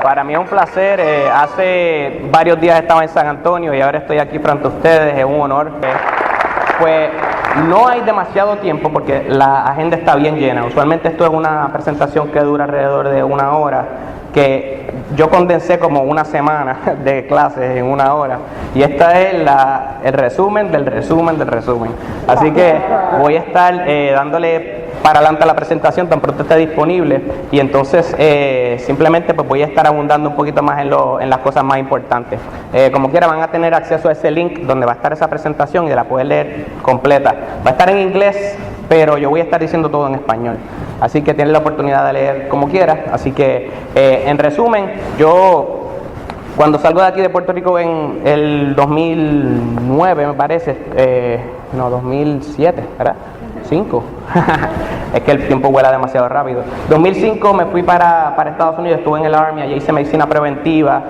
Para mí es un placer. Hace varios días estaba en San Antonio y ahora estoy aquí frente a ustedes. Es un honor. Pues no hay demasiado tiempo porque la agenda está bien llena. Usualmente esto es una presentación que dura alrededor de 1 hora, que yo condensé como una semana de clases en 1 hora. Y esta es el resumen del resumen del resumen. Así que voy a estar dándole para adelante a la presentación tan pronto esté disponible, y entonces simplemente pues voy a estar abundando un poquito más en las cosas más importantes. Como quiera, van a tener acceso a ese link donde va a estar esa presentación y la pueden leer completa. Va a estar en inglés, pero yo voy a estar diciendo todo en español, así que tienen la oportunidad de leer como quiera. Así que en resumen, yo cuando salgo de aquí de Puerto Rico en el 2009 me parece, 2007, ¿verdad? 5. Es que el tiempo vuela demasiado rápido. 2005 me fui para Estados Unidos, estuve en el Army, allí hice medicina preventiva.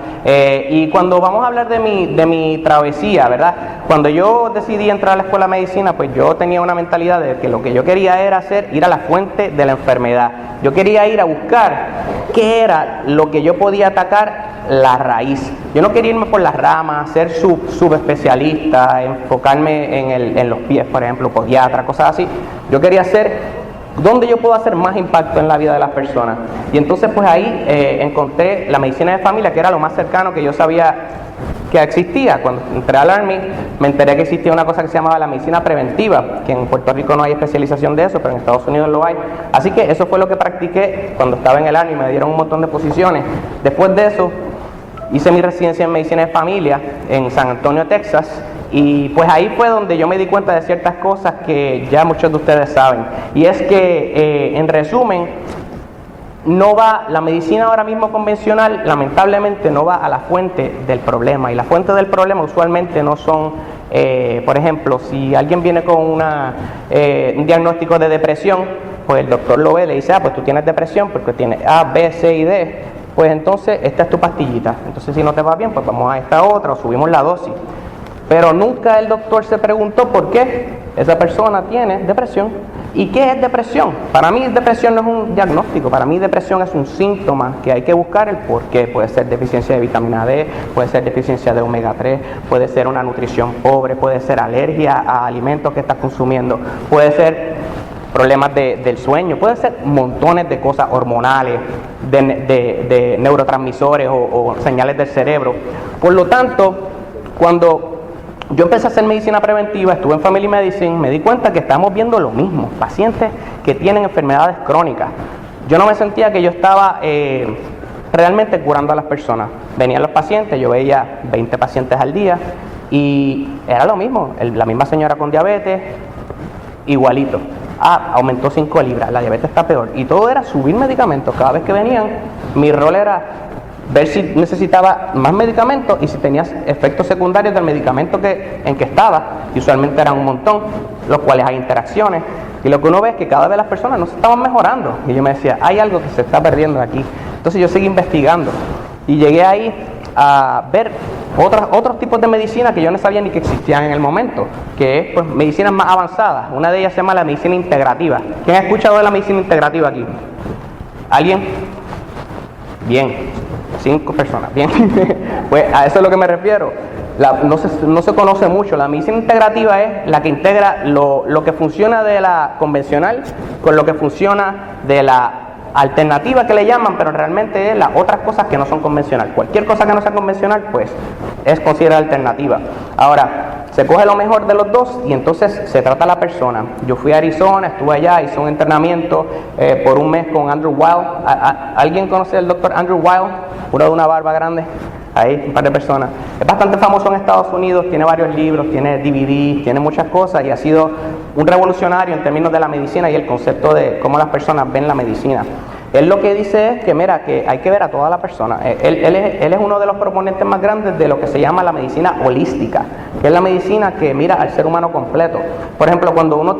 Y cuando vamos a hablar de mi travesía, ¿verdad? Cuando yo decidí entrar a la escuela de medicina, pues yo tenía una mentalidad de que lo que yo quería era ir a la fuente de la enfermedad. Yo quería ir a buscar qué era lo que yo podía atacar, la raíz. Yo no quería irme por las ramas, ser subespecialista, enfocarme en los pies, por ejemplo, podiatra, cosas así. Yo quería dónde yo puedo hacer más impacto en la vida de las personas. Y entonces pues ahí encontré la medicina de familia, que era lo más cercano que yo sabía que existía. Cuando entré al Army me enteré que existía una cosa que se llamaba la medicina preventiva, que en Puerto Rico no hay especialización de eso, pero en Estados Unidos lo hay. Así que eso fue lo que practiqué cuando estaba en el Army, me dieron un montón de posiciones. Después de eso hice mi residencia en medicina de familia en San Antonio, Texas, y pues ahí fue donde yo me di cuenta de ciertas cosas que ya muchos de ustedes saben. Y es que, en resumen, la medicina ahora mismo convencional, lamentablemente, no va a la fuente del problema. Y la fuente del problema usualmente no son, por ejemplo, si alguien viene con un diagnóstico de depresión, pues el doctor lo ve y le dice, pues tú tienes depresión porque tienes A, B, C y D. Pues entonces esta es tu pastillita. Entonces si no te va bien, pues vamos a esta otra o subimos la dosis. Pero nunca el doctor se preguntó por qué esa persona tiene depresión. ¿Y qué es depresión? Para mí depresión no es un diagnóstico, para mí depresión es un síntoma que hay que buscar el por qué. Puede ser deficiencia de vitamina D, puede ser deficiencia de omega 3, puede ser una nutrición pobre, puede ser alergia a alimentos que estás consumiendo, puede ser problemas del sueño, puede ser montones de cosas hormonales, de neurotransmisores o señales del cerebro. Por lo tanto, cuando yo empecé a hacer medicina preventiva, estuve en Family Medicine, me di cuenta que estamos viendo lo mismo, pacientes que tienen enfermedades crónicas. Yo no me sentía que yo estaba realmente curando a las personas. Venían los pacientes, yo veía 20 pacientes al día y era lo mismo, la misma señora con diabetes, igualito. Aumentó 5 libras, la diabetes está peor. Y todo era subir medicamentos. Cada vez que venían, mi rol era ver si necesitaba más medicamentos y si tenías efectos secundarios del medicamento en que estaba, y usualmente eran un montón, los cuales hay interacciones, y lo que uno ve es que cada vez las personas no se estaban mejorando, y yo me decía, hay algo que se está perdiendo aquí. Entonces yo seguí investigando, y llegué ahí a ver otros tipos de medicina que yo no sabía ni que existían en el momento, que es pues medicinas más avanzadas. Una de ellas se llama la medicina integrativa. ¿Quién ha escuchado de la medicina integrativa aquí? ¿Alguien? Bien. 5 personas, bien. Pues a eso es lo que me refiero. No se conoce mucho. La medicina integrativa es la que integra lo que funciona de la convencional con lo que funciona de la alternativa, que le llaman, pero realmente es las otras cosas que no son convencional. Cualquier cosa que no sea convencional, pues es considerada alternativa. Ahora, se coge lo mejor de los dos y entonces se trata a la persona. Yo fui a Arizona, estuve allá, hice un entrenamiento por un mes con Andrew Weil. ¿Alguien conoce al doctor Andrew Weil? Uno de una barba grande. Ahí, un par de personas. Es bastante famoso en Estados Unidos, tiene varios libros, tiene DVDs, tiene muchas cosas y ha sido un revolucionario en términos de la medicina y el concepto de cómo las personas ven la medicina. Él lo que dice es que, mira, que hay que ver a toda la persona. Él es uno de los proponentes más grandes de lo que se llama la medicina holística, que es la medicina que mira al ser humano completo. Por ejemplo, cuando uno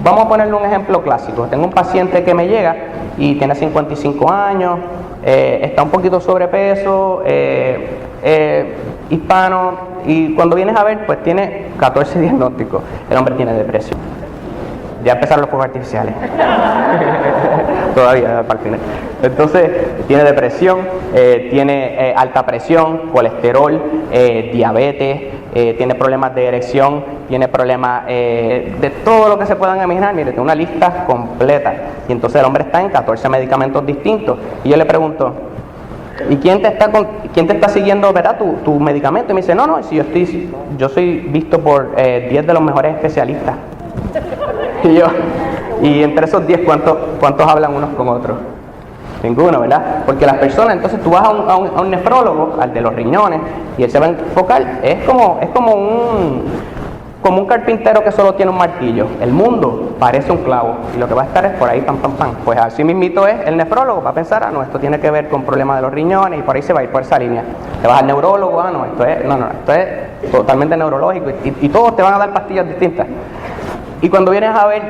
vamos a ponerle un ejemplo clásico. Tengo un paciente que me llega y tiene 55 años, está un poquito sobrepeso, hispano, y cuando vienes a ver, pues tiene 14 diagnósticos. El hombre tiene depresión, Ya empezaron los fuegos artificiales. Todavía, para el final. Entonces, tiene depresión, tiene alta presión, colesterol, diabetes, tiene problemas de erección, tiene problemas de todo lo que se puedan imaginar. Mire, tiene una lista completa. Y entonces el hombre está en 14 medicamentos distintos. Y yo le pregunto, ¿y quién te está siguiendo, verdad, tu medicamento? Y me dice, no, si yo soy visto por 10 de los mejores especialistas. Y entre esos 10, ¿cuántos hablan unos con otros? Ninguno, ¿verdad? Porque las personas, entonces tú vas a un nefrólogo, al de los riñones, y él se va a enfocar, es como un carpintero que solo tiene un martillo. El mundo parece un clavo, y lo que va a estar es por ahí, pam, pam, pam. Pues así mismito es el nefrólogo, va a pensar, no, esto tiene que ver con problemas de los riñones, y por ahí se va a ir por esa línea. Te vas al neurólogo, esto es totalmente neurológico, y todos te van a dar pastillas distintas. Y cuando vienes a ver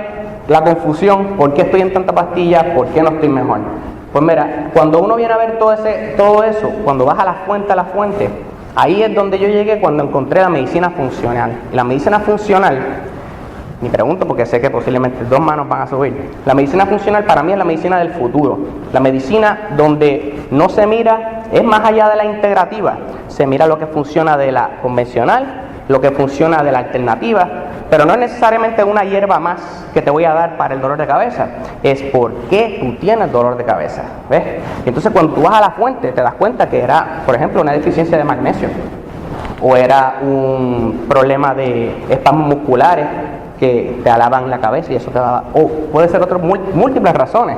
la confusión, ¿por qué estoy en tanta pastilla? ¿Por qué no estoy mejor? Pues mira, cuando uno viene a ver todo eso, cuando vas a la fuente, ahí es donde yo llegué cuando encontré la medicina funcional. Y la medicina funcional, ni pregunto porque sé que posiblemente 2 manos van a subir. La medicina funcional para mí es la medicina del futuro. La medicina donde no se mira, es más allá de la integrativa. Se mira lo que funciona de la convencional, lo que funciona de la alternativa, pero no es necesariamente una hierba más que te voy a dar para el dolor de cabeza, es por qué tú tienes dolor de cabeza, ¿ves? Y entonces cuando tú vas a la fuente te das cuenta que era, por ejemplo, una deficiencia de magnesio, o era un problema de espasmos musculares que te alaban la cabeza y eso te daba, o puede ser otras múltiples razones.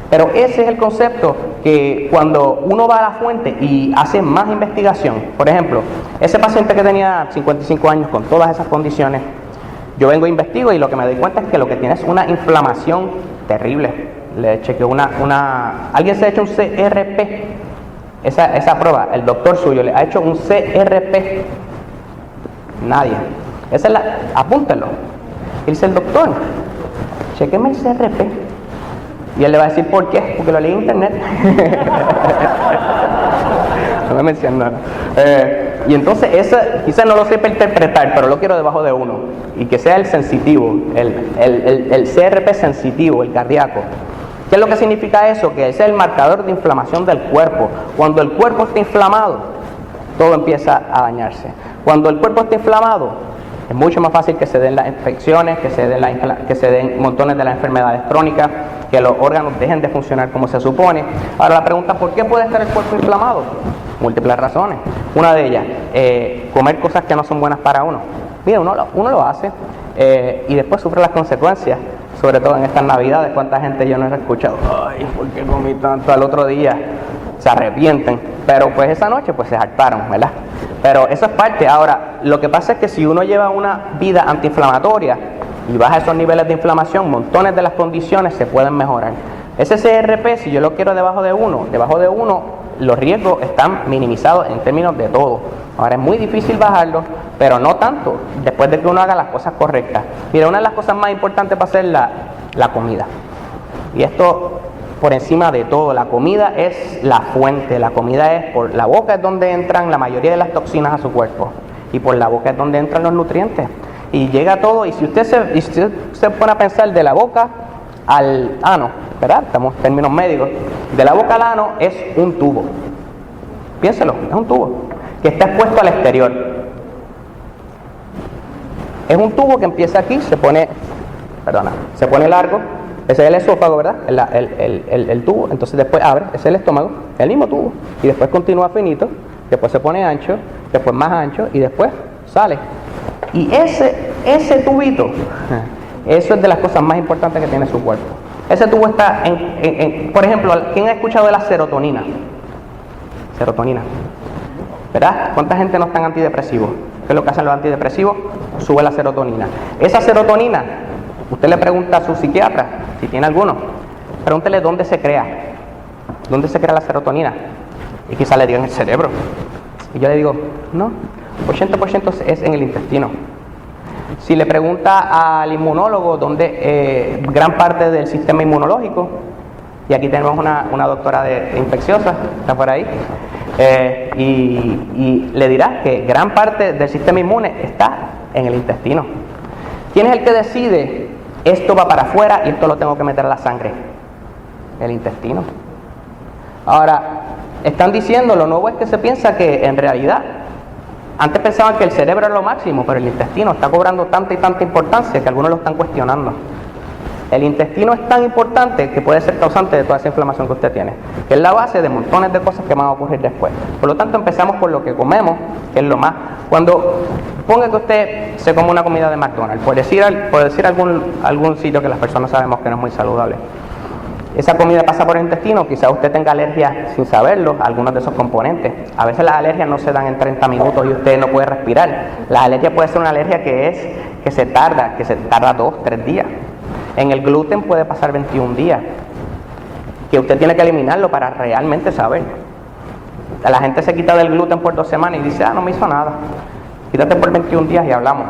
Pero ese es el concepto que cuando uno va a la fuente y hace más investigación, por ejemplo, ese paciente que tenía 55 años con todas esas condiciones, yo vengo e investigo y lo que me doy cuenta es que lo que tiene es una inflamación terrible. Le chequeé alguien se ha hecho un CRP, esa prueba, el doctor suyo le ha hecho un CRP, nadie. Apúntenlo. Y dice el doctor, chequeme el CRP. Y él le va a decir, ¿por qué? Porque lo leí en internet. No me mencionan. Y entonces, quizás no lo sepa interpretar, pero lo quiero debajo de uno. Y que sea el sensitivo, el CRP sensitivo, el cardíaco. ¿Qué es lo que significa eso? Que ese es el marcador de inflamación del cuerpo. Cuando el cuerpo está inflamado, todo empieza a dañarse. Cuando el cuerpo está inflamado, es mucho más fácil que se den las infecciones, que se den montones de las enfermedades crónicas, que los órganos dejen de funcionar como se supone. Ahora la pregunta, ¿por qué puede estar el cuerpo inflamado? Múltiples razones. Una de ellas, comer cosas que no son buenas para uno. Mira, uno lo hace y después sufre las consecuencias, sobre todo en estas navidades. ¿Cuánta gente yo no he escuchado? Ay, ¿por qué comí tanto al otro día? Se arrepienten, pero pues esa noche pues se hartaron, ¿verdad? Pero eso es parte. Ahora, lo que pasa es que si uno lleva una vida antiinflamatoria y baja esos niveles de inflamación, montones de las condiciones se pueden mejorar. Ese CRP, si yo lo quiero debajo de uno, los riesgos están minimizados en términos de todo. Ahora es muy difícil bajarlo, pero no tanto, después de que uno haga las cosas correctas. Mira, una de las cosas más importantes va a ser la comida. Y esto, por encima de todo, la comida es la fuente. La comida es, por la boca es donde entran la mayoría de las toxinas a su cuerpo. Y por la boca es donde entran los nutrientes. Y llega todo, y si usted se pone a pensar de la boca al ano, ¿verdad? Estamos en términos médicos. De la boca al ano es un tubo. Piénselo, es un tubo que está expuesto al exterior. Es un tubo que empieza aquí, se pone largo. Ese es el esófago, ¿verdad? El tubo. Entonces después abre, ese es el estómago, el mismo tubo. Y después continúa finito, después se pone ancho, después más ancho y después sale. Y ese tubito, eso es de las cosas más importantes que tiene su cuerpo. Ese tubo está por ejemplo, ¿quién ha escuchado de la serotonina? Serotonina. ¿Verdad? ¿Cuánta gente no está en antidepresivos? ¿Qué es lo que hacen los antidepresivos? Sube la serotonina. Esa serotonina, usted le pregunta a su psiquiatra, si tiene alguno, pregúntele dónde se crea. ¿Dónde se crea la serotonina? Y quizá le digan en el cerebro. Y yo le digo, no, 80% es en el intestino. Si le pregunta al inmunólogo dónde gran parte del sistema inmunológico, y aquí tenemos una doctora de infecciosa, está por ahí, y le dirá que gran parte del sistema inmune está en el intestino. ¿Quién es el que decide Esto va para afuera y esto lo tengo que meter a la sangre. El intestino. Ahora, están diciendo, lo nuevo es que se piensa que en realidad, antes pensaban que el cerebro era lo máximo, pero el intestino está cobrando tanta y tanta importancia que algunos lo están cuestionando. El intestino es tan importante que puede ser causante de toda esa inflamación que usted tiene, que es la base de montones de cosas que van a ocurrir después. Por lo tanto, empezamos por lo que comemos, que es lo más. Cuando ponga que usted se come una comida de McDonald's, por decir algún sitio que las personas sabemos que no es muy saludable, esa comida pasa por el intestino, quizás usted tenga alergia sin saberlo a algunos de esos componentes. A veces las alergias no se dan en 30 minutos y usted no puede respirar. La alergia puede ser una alergia que se tarda 2, 3 días. En el gluten puede pasar 21 días, que usted tiene que eliminarlo para realmente saber. La gente se quita del gluten por 2 semanas y dice, no me hizo nada. Quítate por 21 días y hablamos.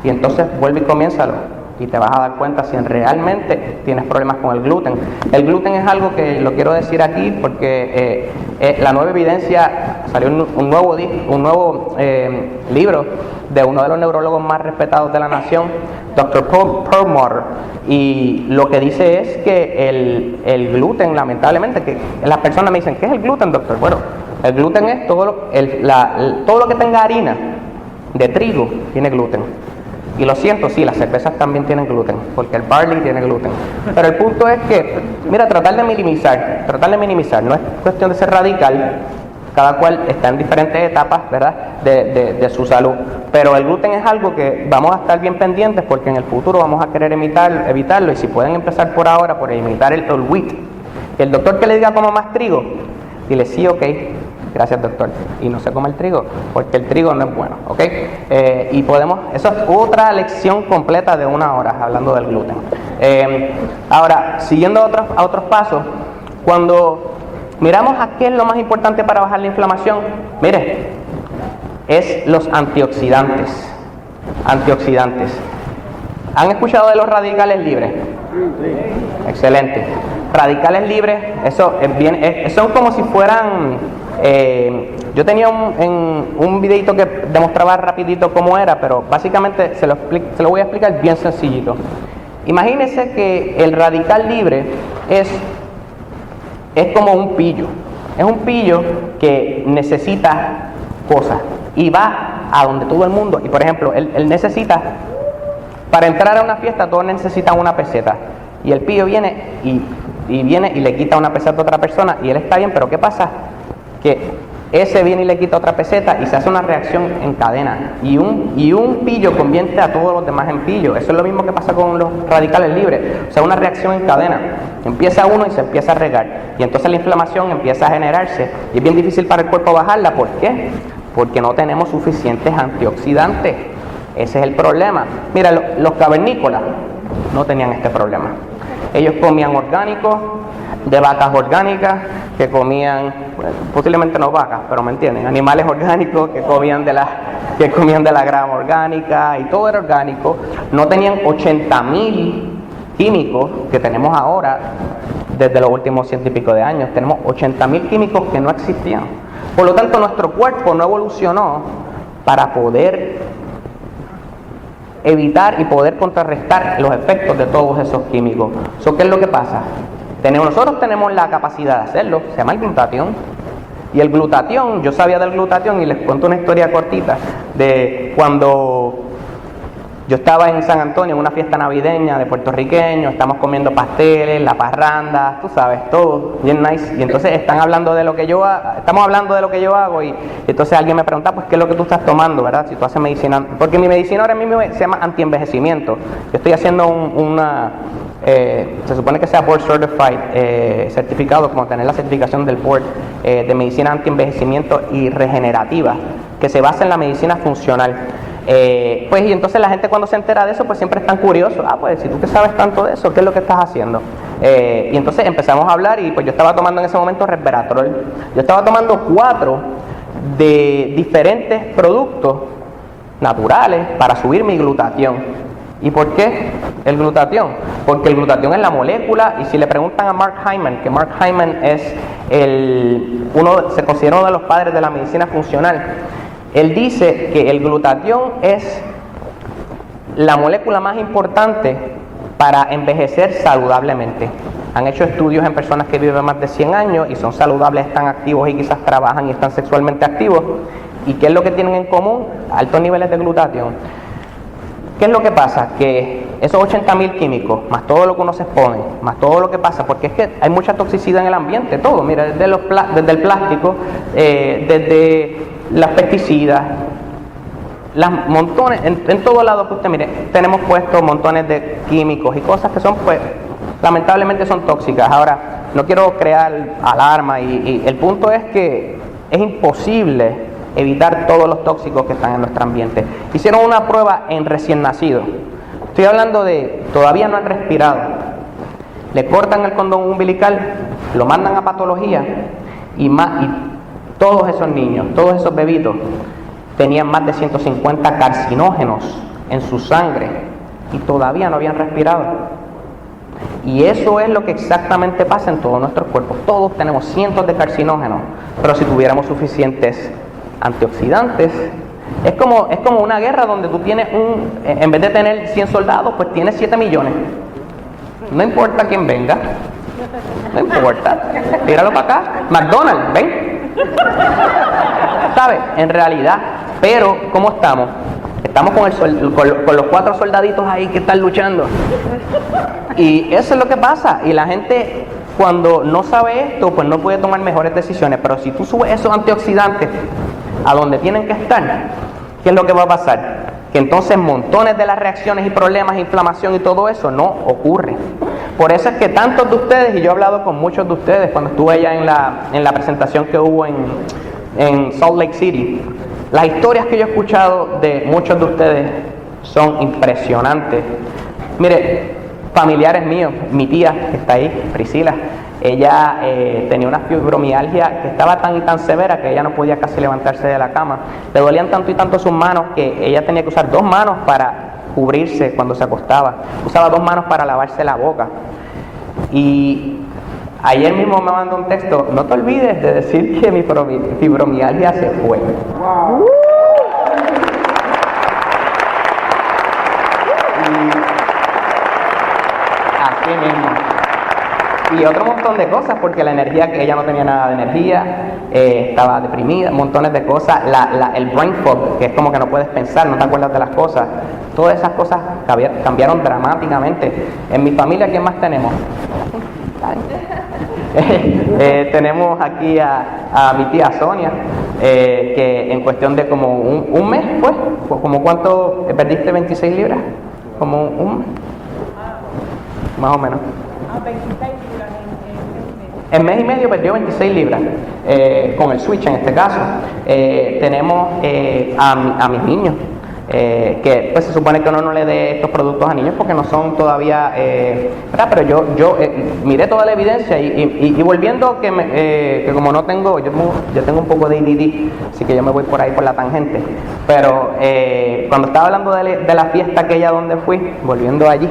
Y entonces vuelve y comiénzalo. Y te vas a dar cuenta si realmente tienes problemas con el gluten. El gluten es algo que lo quiero decir aquí porque la nueva evidencia, salió un nuevo libro de uno de los neurólogos más respetados de la nación, Dr. Perlmutter, y lo que dice es que el gluten, lamentablemente, que las personas me dicen, ¿qué es el gluten, doctor? Bueno, el gluten es todo lo que tenga harina de trigo tiene gluten. Y lo siento, sí, las cervezas también tienen gluten, porque el barley tiene gluten. Pero el punto es que, mira, tratar de minimizar, no es cuestión de ser radical, cada cual está en diferentes etapas, ¿verdad?, de su salud. Pero el gluten es algo que vamos a estar bien pendientes porque en el futuro vamos a querer evitarlo, y si pueden empezar por ahora, por imitar el wheat. El doctor que le diga coma más trigo, dile sí, ok. Gracias, doctor. Y no se come el trigo, porque el trigo no es bueno, ¿ok? Eso es otra lección completa de 1 hora, hablando del gluten. Ahora, siguiendo a otros pasos, cuando miramos a qué es lo más importante para bajar la inflamación, mire, es los antioxidantes. ¿Han escuchado de los radicales libres? Sí. Excelente. Radicales libres, son como si fueran... yo tenía un videito que demostraba rapidito cómo era, pero básicamente se lo voy a explicar bien sencillito. Imagínense que el radical libre es como un pillo. Es un pillo que necesita cosas y va a donde todo el mundo. Y por ejemplo, él necesita, para entrar a una fiesta todos necesitan una peseta. Y el pillo viene y le quita una peseta a otra persona y él está bien, pero ¿qué pasa? Que ese viene y le quita otra peseta y se hace una reacción en cadena y un pillo convierte a todos los demás en pillo. Eso es lo mismo que pasa con los radicales libres, o sea, una reacción en cadena. Empieza uno y se empieza a regar y entonces la inflamación empieza a generarse y es bien difícil para el cuerpo bajarla. ¿Por qué? Porque no tenemos suficientes antioxidantes. Ese es el problema. Mira, los cavernícolas no tenían este problema. Ellos comían orgánicos, de vacas orgánicas, que comían, posiblemente no vacas, pero me entienden, animales orgánicos que comían de la grama orgánica y todo era orgánico. No tenían 80,000 químicos que tenemos ahora desde los últimos 100 y pico de años. Tenemos 80,000 químicos que no existían. Por lo tanto, nuestro cuerpo no evolucionó para poder evitar y poder contrarrestar los efectos de todos esos químicos. ¿Qué es lo que pasa? Nosotros tenemos la capacidad de hacerlo, se llama el glutatión. Y el glutatión, yo sabía del glutatión y les cuento una historia cortita de cuando yo estaba en San Antonio en una fiesta navideña de puertorriqueños, estamos comiendo pasteles, la parranda, tú sabes, todo bien nice. Y entonces estamos hablando de lo que yo hago y entonces alguien me pregunta, pues, ¿qué es lo que tú estás tomando, verdad? Si tú haces medicina, porque mi medicina ahora mismo se llama antienvejecimiento. Yo estoy haciendo se supone que sea Board Certified, certificado, como tener la certificación del Board de medicina antienvejecimiento y regenerativa, que se basa en la medicina funcional. Y entonces la gente cuando se entera de eso, pues siempre están curiosos. Pues si tú que sabes tanto de eso, ¿qué es lo que estás haciendo? Y entonces empezamos a hablar y pues yo estaba tomando en ese momento resveratrol. Yo estaba tomando 4 de diferentes productos naturales para subir mi glutatión. ¿Y por qué el glutatión? Porque el glutatión es la molécula, y si le preguntan a Mark Hyman, que Mark Hyman es se considera uno de los padres de la medicina funcional, él dice que el glutatión es la molécula más importante para envejecer saludablemente. Han hecho estudios en personas que viven más de 100 años y son saludables, están activos y quizás trabajan y están sexualmente activos. ¿Y qué es lo que tienen en común? Altos niveles de glutatión. ¿Qué es lo que pasa? Que esos 80.000 químicos, más todo lo que uno se expone, más todo lo que pasa, porque es que hay mucha toxicidad en el ambiente, todo, mira, desde el plástico, desde las pesticidas, las montones, en todos lados que usted mire, tenemos puestos montones de químicos y cosas que son, pues, lamentablemente son tóxicas. Ahora, no quiero crear alarma y el punto es que es imposible evitar todos los tóxicos que están en nuestro ambiente. Hicieron una prueba en recién nacidos. Estoy hablando de, todavía no han respirado. Le cortan el cordón umbilical, lo mandan a patología y todos esos niños, todos esos bebitos tenían más de 150 carcinógenos en su sangre y todavía no habían respirado. Y eso es lo que exactamente pasa en todos nuestros cuerpos. Todos tenemos cientos de carcinógenos, pero si tuviéramos suficientes antioxidantes, es como una guerra donde tú tienes en vez de tener 100 soldados, pues tienes 7 millones. No importa quién venga, no importa, tíralo para acá. McDonald's, ven. ¿Sabes? En realidad, pero ¿cómo estamos? Estamos con los 4 soldaditos ahí que están luchando. Y eso es lo que pasa. Y la gente, cuando no sabe esto, pues no puede tomar mejores decisiones. Pero si tú subes esos antioxidantes a donde tienen que estar, ¿qué es lo que va a pasar? Que entonces montones de las reacciones y problemas, inflamación y todo eso no ocurre. Por eso es que tantos de ustedes, y yo he hablado con muchos de ustedes cuando estuve allá en la presentación que hubo en Salt Lake City, las historias que yo he escuchado de muchos de ustedes son impresionantes. Mire, familiares míos, mi tía que está ahí, Priscila, ella tenía una fibromialgia que estaba tan y tan severa que ella no podía casi levantarse de la cama. Le dolían tanto y tanto sus manos que ella tenía que usar 2 manos para cubrirse cuando se acostaba. Usaba 2 manos para lavarse la boca. Y ayer mismo me mandó un texto: no te olvides de decir que mi fibromialgia se fue. Wow. Así mismo. Y otro montón de cosas, porque la energía, que ella no tenía nada de energía, estaba deprimida, montones de cosas, el brain fog, que es como que no puedes pensar, no te acuerdas de las cosas, todas esas cosas cambiaron dramáticamente. En mi familia, ¿quién más tenemos? Tenemos aquí a mi tía Sonia, que en cuestión de como un mes, pues, como ¿cuánto perdiste? 26 libras, como un mes, más o menos. 26 libras en mes y medio perdió 26 libras, con el switch en este caso. Tenemos a mis niños, que pues se supone que uno no le dé estos productos a niños porque no son todavía, ¿verdad? Pero yo miré toda la evidencia y volviendo que como no tengo, yo tengo un poco de ADD, así que yo me voy por ahí por la tangente. Pero cuando estaba hablando de la fiesta aquella donde fui, volviendo allí,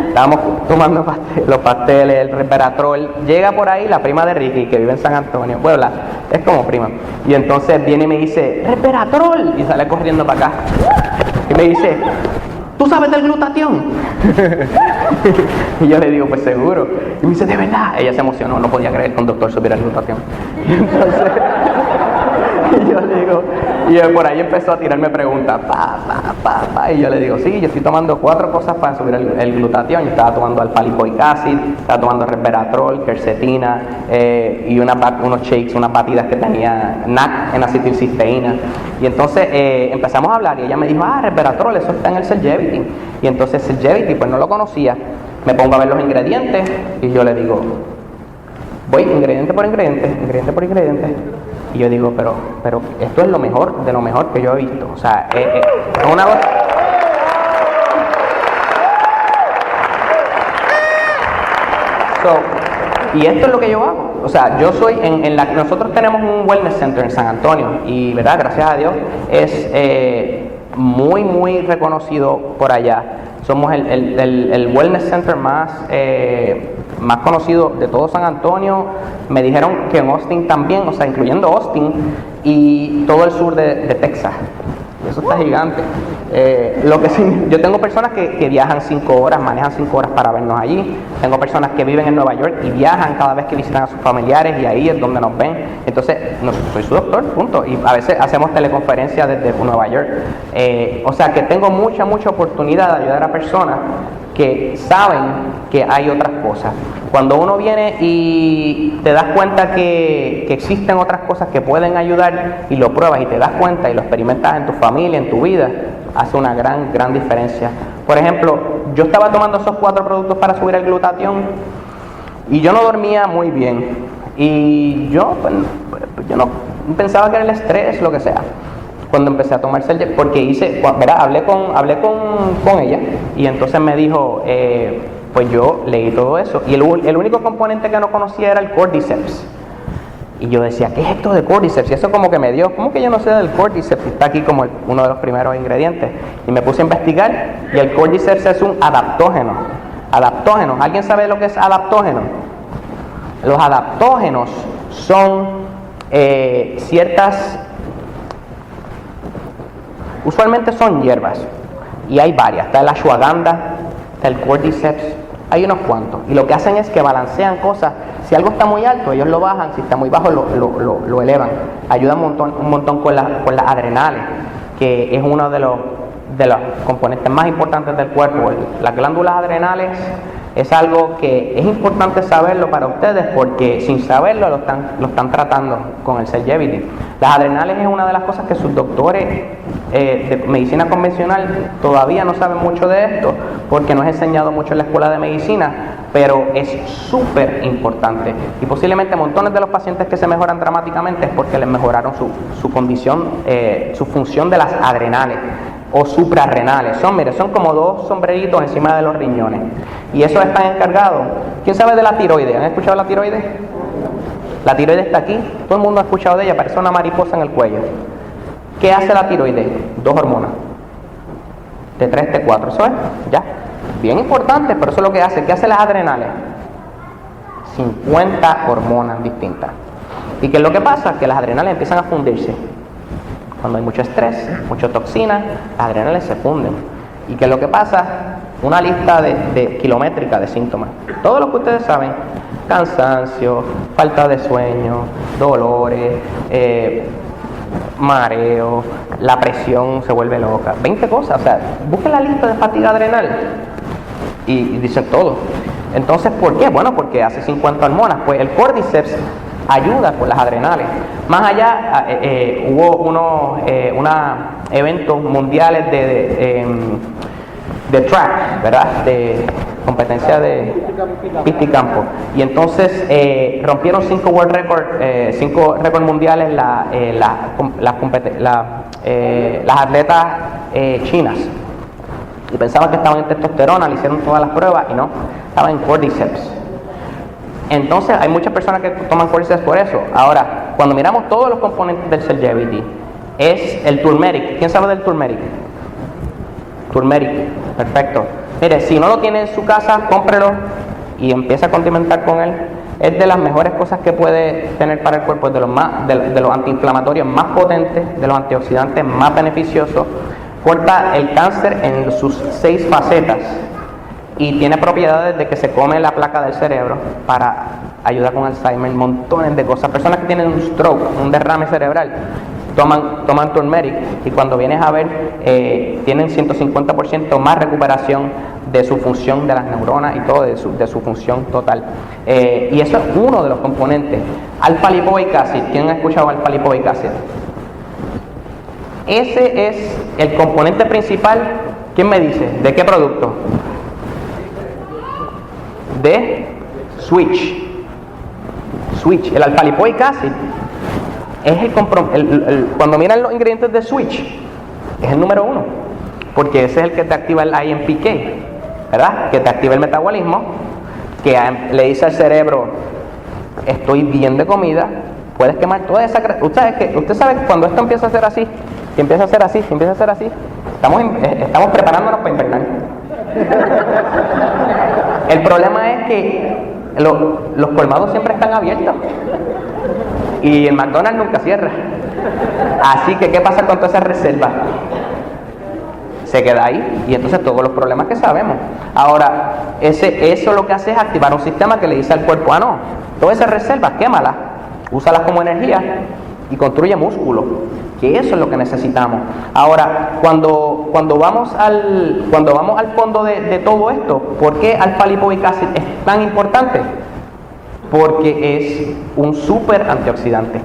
estábamos tomando los pasteles, el resveratrol. Llega por ahí la prima de Ricky, que vive en San Antonio, bueno, es como prima, y entonces viene y me dice: resveratrol, y sale corriendo para acá y me dice: ¿tú sabes del glutatión? Y yo le digo: pues seguro. Y me dice: ¿de verdad? Ella se emocionó, no podía creer que un doctor supiera el glutatión. Y entonces y yo le digo, y por ahí empezó a tirarme preguntas, y yo le digo: sí, yo estoy tomando 4 cosas para subir el glutatión. Yo estaba tomando alfa-lipoic acid, estaba tomando resveratrol, quercetina, y unos shakes, unas batidas que tenía NAC, en acetilcisteína. Y entonces empezamos a hablar y ella me dijo: resveratrol, eso está en el Celgevity. Y entonces Celgevity, pues no lo conocía. Me pongo a ver los ingredientes y yo le digo, voy ingrediente por ingrediente. Y yo digo, pero esto es lo mejor de lo mejor que yo he visto. O sea, es una cosa. Y esto es lo que yo hago. O sea, yo soy nosotros tenemos un wellness center en San Antonio y, verdad, gracias a Dios, es muy, muy reconocido por allá. Somos el wellness center más conocido de todo San Antonio. Me dijeron que en Austin también, o sea, incluyendo Austin y todo el sur de Texas. Eso está gigante. Lo que sí, yo tengo personas que viajan 5 horas, manejan 5 horas para vernos allí. Tengo personas que viven en Nueva York y viajan cada vez que visitan a sus familiares y ahí es donde nos ven. Entonces, no, soy su doctor, punto. Y a veces hacemos teleconferencias desde Nueva York. O sea que tengo mucha oportunidad de ayudar a personas que saben que hay otras cosas. Cuando uno viene y te das cuenta que existen otras cosas que pueden ayudar y lo pruebas y te das cuenta y lo experimentas en tu familia, en tu vida, hace una gran diferencia. Por ejemplo, yo estaba tomando esos 4 productos para subir el glutatión y yo no dormía muy bien. Y yo no pensaba que era el estrés, lo que sea. Cuando empecé a tomar Celgevity, porque hablé con ella y entonces me dijo, pues yo leí todo eso y el único componente que no conocía era el Cordyceps. Y yo decía, ¿qué es esto de Cordyceps? Y eso como que me dio, ¿cómo que yo no sé del Cordyceps? Está aquí como uno de los primeros ingredientes. Y me puse a investigar y el Cordyceps es un adaptógeno. Adaptógenos, ¿alguien sabe lo que es adaptógeno? Los adaptógenos son usualmente son hierbas y hay varias, está el ashwagandha, está el cordyceps, hay unos cuantos y lo que hacen es que balancean cosas. Si algo está muy alto ellos lo bajan, si está muy bajo lo elevan. Ayuda un montón con las adrenales, que es uno de los componentes más importantes del cuerpo. Las glándulas adrenales es algo que es importante saberlo para ustedes porque sin saberlo lo están tratando con el Celgevity. Las adrenales es una de las cosas que sus doctores de medicina convencional todavía no saben mucho de esto porque no es enseñado mucho en la escuela de medicina, pero es súper importante y posiblemente montones de los pacientes que se mejoran dramáticamente es porque les mejoraron su condición, su función de las adrenales o suprarrenales. Son como 2 sombreritos encima de los riñones y esos están encargados. ¿Quién sabe de la tiroides? ¿Han escuchado la tiroides? La tiroides está aquí, todo el mundo ha escuchado de ella, parece una mariposa en el cuello. ¿Qué hace la tiroides? 2 hormonas, T3, T4, eso es, ya, bien importante, pero eso es lo que hace. ¿Qué hacen las adrenales? 50 hormonas distintas. ¿Y qué es lo que pasa? Que las adrenales empiezan a fundirse. Cuando hay mucho estrés, mucha toxina, las adrenales se funden. ¿Y qué es lo que pasa? Una lista de kilométrica de síntomas. Todo lo que ustedes saben: cansancio, falta de sueño, dolores, mareo, la presión se vuelve loca. 20 cosas. O sea, busquen la lista de fatiga adrenal y dicen todo. Entonces, ¿por qué? Bueno, porque hace 50 hormonas. Pues el Cordyceps ayuda con las adrenales. Más allá, hubo unos eventos mundiales de track, ¿verdad? De competencia de pisticampo. Y entonces rompieron 5 world records, 5 récords mundiales las atletas chinas. Y pensaban que estaban en testosterona, le hicieron todas las pruebas y no, estaban en Cordyceps. Entonces hay muchas personas que toman Cordyceps por eso. Ahora, cuando miramos todos los componentes del Celgevity, es el turmeric. ¿Quién sabe del turmeric? Turmeric, perfecto. Mire, si no lo tiene en su casa, cómprelo y empieza a condimentar con él. Es de las mejores cosas que puede tener para el cuerpo, es de los antiinflamatorios más potentes, de los antioxidantes más beneficiosos. Corta el cáncer en sus 6 facetas y tiene propiedades de que se come la placa del cerebro para ayudar con Alzheimer, montones de cosas. Personas que tienen un stroke, un derrame cerebral, toman turmeric y cuando vienes a ver tienen 150% más recuperación de su función de las neuronas y todo, de su función total. Y eso es uno de los componentes. Alfa-lipoic acid. ¿Quién ha escuchado alfa-lipoic acid? Ese es el componente principal. ¿Quién me dice? ¿De qué producto? De Switch. El alfa-lipoic acid es cuando miran los ingredientes de Switch, es el número 1, porque ese es el que te activa el IMPK, ¿verdad? Que te activa el metabolismo, que le dice al cerebro: estoy bien de comida, puedes quemar toda esa grasa. Usted sabe que cuando esto empieza a ser así, estamos preparándonos para invernar. El problema es que los colmados siempre están abiertos y el McDonald's nunca cierra. Así que, ¿qué pasa con toda esa reserva? Se queda ahí y entonces todos los problemas que sabemos. Ahora, eso lo que hace es activar un sistema que le dice al cuerpo, no, todas esas reservas, quémalas, úsalas como energía y construye músculo, que eso es lo que necesitamos. Ahora, cuando vamos al fondo de todo esto, ¿por qué alfa-lipoic acid es tan importante? Porque es un súper antioxidante.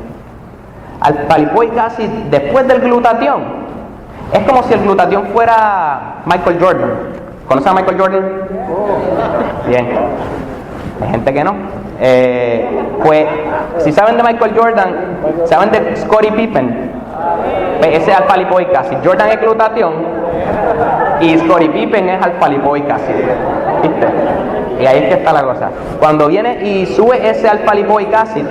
Alfa-lipoic acid, después del glutatión, es como si el glutatión fuera Michael Jordan. ¿Conocen a Michael Jordan? Bien. Hay gente que no. Pues, si saben de Michael Jordan, saben de Scottie Pippen. Ese es alfa-lipoic acid. Jordan es glutatión y Scottie Pippen es alfa-lipoic acid. ¿Viste? Y ahí es que está la cosa. Cuando viene y sube ese alfa-lipoic acid,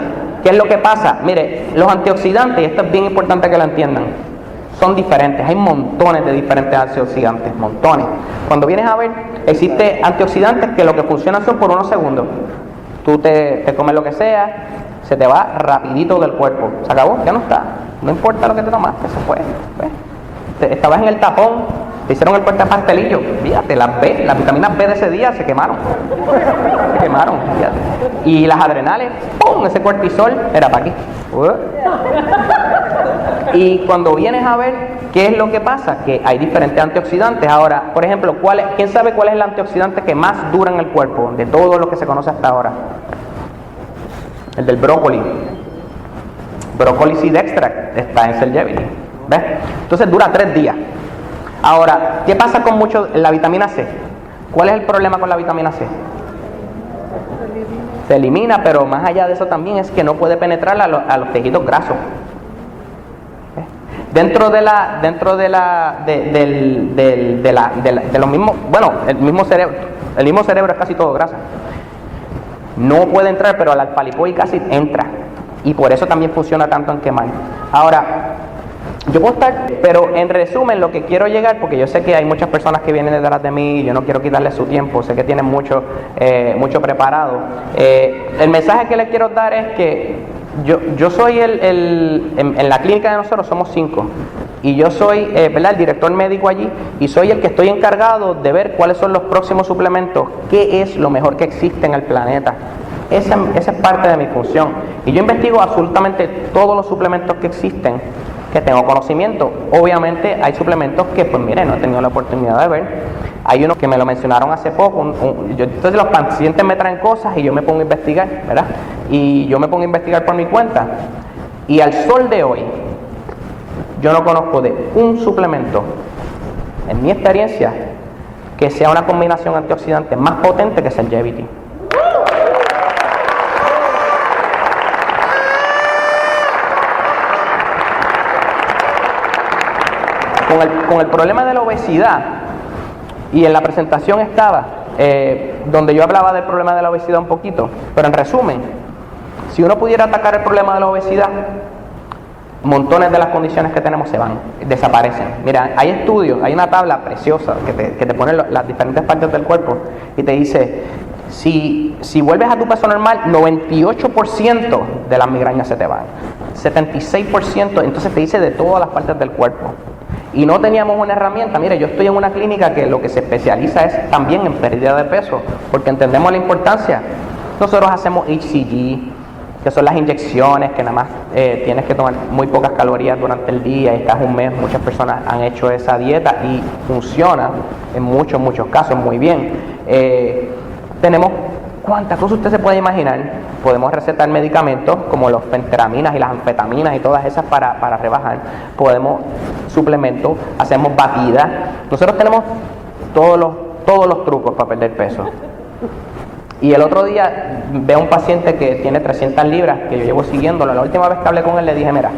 ¿qué es lo que pasa? Mire, los antioxidantes, y esto es bien importante que lo entiendan, son diferentes. Hay montones de diferentes antioxidantes, montones. Cuando vienes a ver, existen antioxidantes que lo que funcionan son por unos segundos. Tú te comes lo que sea, se te va rapidito del cuerpo. Se acabó, ya no está. No importa lo que te tomaste, se fue. Estabas en el tapón, te hicieron el puente pastelillo. Fíjate, las vitaminas B de ese día se quemaron. Se quemaron, fíjate. Y las adrenales, ¡pum! Ese cortisol era para aquí. Y cuando vienes a ver qué es lo que pasa, que hay diferentes antioxidantes. Ahora, por ejemplo, ¿quién sabe cuál es el antioxidante que más dura en el cuerpo de todo lo que se conoce hasta ahora? El del brócoli. Brócoli seed extract está en Cellgevity. ¿Ves? Entonces dura 3 días. Ahora, ¿qué pasa con la vitamina C? ¿Cuál es el problema con la vitamina C? Se elimina, pero más allá de eso también es que no puede penetrar a los tejidos grasos. Dentro de los mismos, bueno, el mismo cerebro es casi todo grasa. No puede entrar, pero el alfa-lipoic acid entra. Y por eso también funciona tanto en quemar. Ahora, yo puedo estar, pero en resumen lo que quiero llegar, porque yo sé que hay muchas personas que vienen detrás de mí y yo no quiero quitarles su tiempo, sé que tienen mucho preparado. El mensaje que les quiero dar es que yo soy en la clínica de nosotros somos 5 y yo soy ¿verdad? El director médico allí y soy el que estoy encargado de ver cuáles son los próximos suplementos, qué es lo mejor que existe en el planeta. Esa es parte de mi función y yo investigo absolutamente todos los suplementos que existen, que tengo conocimiento. Obviamente hay suplementos que pues mire, no he tenido la oportunidad de ver. Hay unos que me lo mencionaron hace poco, entonces los pacientes me traen cosas y yo me pongo a investigar, ¿verdad? Y yo me pongo a investigar por mi cuenta. Y al sol de hoy, yo no conozco de un suplemento, en mi experiencia, que sea una combinación antioxidante más potente que Cellgevity. Con el problema de la obesidad, y en la presentación estaba, donde yo hablaba del problema de la obesidad un poquito, pero en resumen, si uno pudiera atacar el problema de la obesidad, montones de las condiciones que tenemos desaparecen. Mira, hay estudios, hay una tabla preciosa que te pone las diferentes partes del cuerpo y te dice, si vuelves a tu peso normal, 98% de las migrañas se te van, 76%, entonces te dice de todas las partes del cuerpo. Y no teníamos una herramienta. Mire, yo estoy en una clínica que lo que se especializa es también en pérdida de peso, porque entendemos la importancia. Nosotros hacemos HCG, que son las inyecciones que nada más tienes que tomar muy pocas calorías durante el día y estás un mes. Muchas personas han hecho esa dieta y funciona en muchos casos muy bien. Tenemos cuántas cosas usted se puede imaginar. Podemos recetar medicamentos como los fenteraminas y las anfetaminas y todas esas para rebajar. Podemos suplementos, hacemos batidas. Nosotros tenemos todos los trucos para perder peso. Y el otro día veo a un paciente que tiene 300 libras, que yo llevo siguiéndolo. La última vez que hablé con él le dije, mira,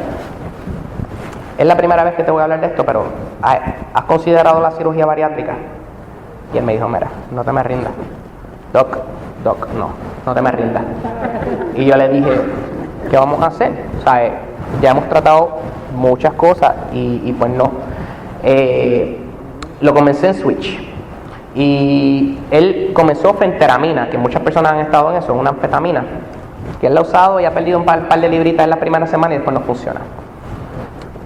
es la primera vez que te voy a hablar de esto, pero ¿has considerado la cirugía bariátrica? Y él me dijo, mira, no te me rindas. Doc, no te me rindas. Y yo le dije, ¿qué vamos a hacer? O sea, ya hemos tratado muchas cosas y pues no. Lo comencé en Switch. Y él comenzó fenteramina, que muchas personas han estado en eso, una anfetamina, que él la ha usado y ha perdido un par de libritas en la primera semana y después no funciona.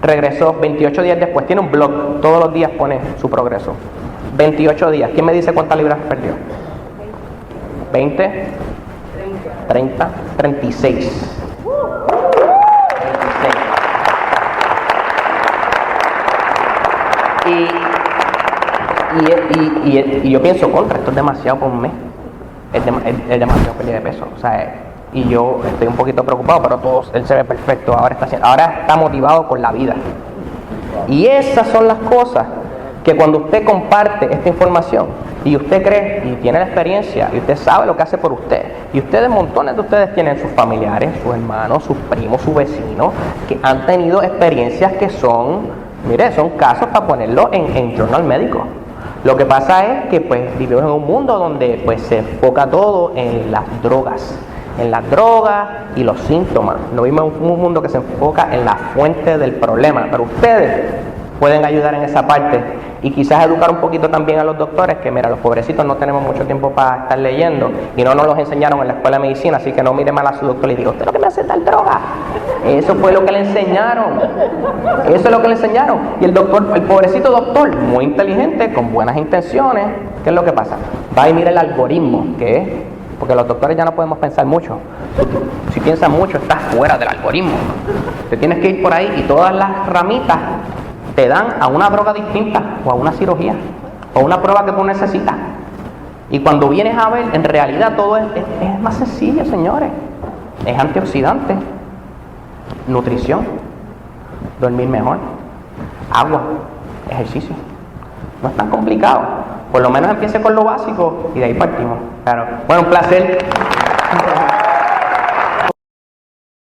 regresó 28 días después, tiene un blog, todos los días pone su progreso. 28 días, ¿quién me dice cuántas libras perdió? 20, 30, 36. Y yo pienso, contra, esto es demasiado por un mes. Es demasiado pérdida de peso. O sea, y yo estoy un poquito preocupado, pero él se ve perfecto. Ahora está motivado con la vida. Y esas son las cosas que cuando usted comparte esta información y usted cree y tiene la experiencia y usted sabe lo que hace por usted, y ustedes, montones de ustedes tienen sus familiares, sus hermanos, sus primos, sus vecinos que han tenido experiencias que son, mire, son casos para ponerlo en journal médico. Lo que pasa es que pues vivimos en un mundo donde pues se enfoca todo en las drogas y los síntomas. No vivimos en un mundo que se enfoca en la fuente del problema, pero ustedes pueden ayudar en esa parte y quizás educar un poquito también a los doctores que mira, los pobrecitos no tenemos mucho tiempo para estar leyendo y no nos los enseñaron en la escuela de medicina, así que no mire mal a su doctor y diga, usted lo que me hace es dar droga. Eso fue lo que le enseñaron. Eso es lo que le enseñaron. Y el pobrecito doctor, muy inteligente, con buenas intenciones, ¿qué es lo que pasa? Va y mira el algoritmo, que es, porque los doctores ya no podemos pensar mucho. Si piensas mucho, estás fuera del algoritmo. Te tienes que ir por ahí y todas las ramitas te dan a una droga distinta o a una cirugía o a una prueba que tú necesitas. Y cuando vienes a ver, en realidad todo es más sencillo, señores. Es antioxidante, nutrición, dormir mejor, agua, ejercicio. No es tan complicado. Por lo menos empiece con lo básico y de ahí partimos. Claro. Bueno, un placer.